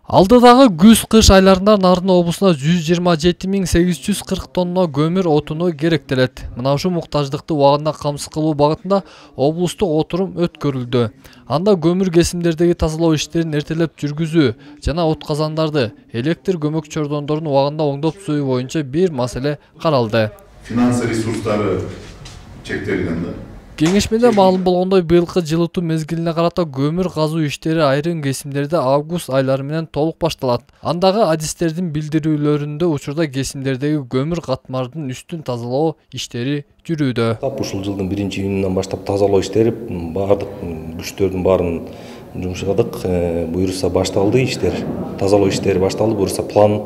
Алдыдагы күз-кыш айларында Нарын облусуна 127.840 тонна көмүр отуну керектелет. Мына ушу муктаждыкты убагында камсыз кылуу багытында облустук отурум өткөрүлдү. Анда көмүр кесимдердеги тазалоо иштерин эртелеп жүргүзүү жана отказандарды, электр көмөк чордондорун убагында оңдоп түзүү боюнча бир маселе каралды. Финансы ресурстары чектелген да. Кеңешмеде маалым болгондой, быйылкы жылытуу мезгилине карата көмүр казуу иштери айрым кесимдерде август айлары менен толук башталат. Андагы адистердин билдирүүлөрүндө учурда кесимдердеги көмүр катмардын үстүн тазалоо иштери жүрүүдө. Ушул жылдын 1-июнунан баштап тазалоо иштери бардык күчтөрдүн баарын жумшадык. Буюрса башталды иштер. Тазалоо иштери башталды. Буюрса план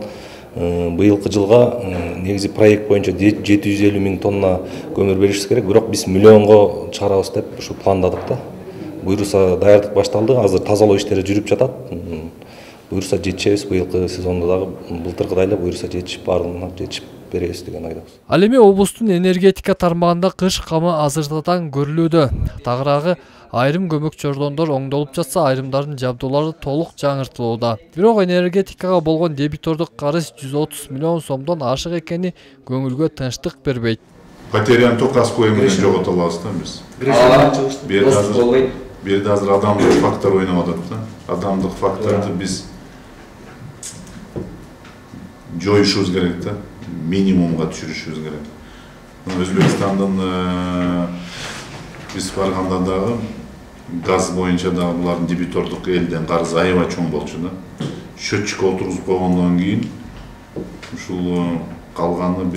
быйылкы жылга негизи проект боюнча 750 000 тонна көмүр беришибиз керек, бирок биз миллионго чыгарабыз деп ушу пландадык да. Буюрса даярдык башталды, азыр тазалоо иштери жүрүп жатат. Буюрса жетишебиз, быйылкы сезондо дагы былтыркыдай эле буюрса жетишип баарына жетишип беребиз деген ойдобуз. Ал эми облустун энергетика тармагында кыш камы азыртадан көрүлүүдө. Тагыраагы айрым көмөк чордондор оңдолуп жатса, айрымдардын жабдуулары толук жаңыртылууда. Бирок энергетикага болгон дебитордук карыз 130 миллион сомдон ашык экени көңүлгө тынчтык бербейт. Потерян ток аскоя менен жогото алабыз да биз. Берде азыр адамдык фактор ойноп атат да. Адамдык факторду биз жоюшубуз керек да. Минимумга түшүрүшүбүз керек. Өзбекстандын биз барганда дагы газ боюнча дагы булардын дебитордук элден карызы аябай чоң болчу да. Счетчик отургузуп койгондон кийин ушул калганы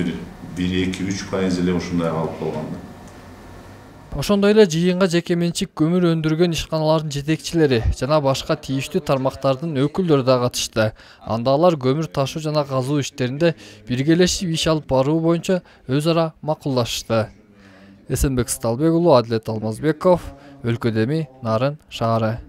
1-2-3% эле ушундай калып калган да. Ошондой эле жыйынга жеке менчик көмүр өндүргөн ишканалардын жетекчилери жана башка тийиштүү тармактардын өкүлдөрү да катышты. Анда алар көмүр ташуу жана казуу иштеринде биргелешип иш алып баруу боюнча өз ара макулдашышты. Эсенбек Сталбек уулу, Адилет Алмазбеков, Өлкөдеми, Нарын шаары.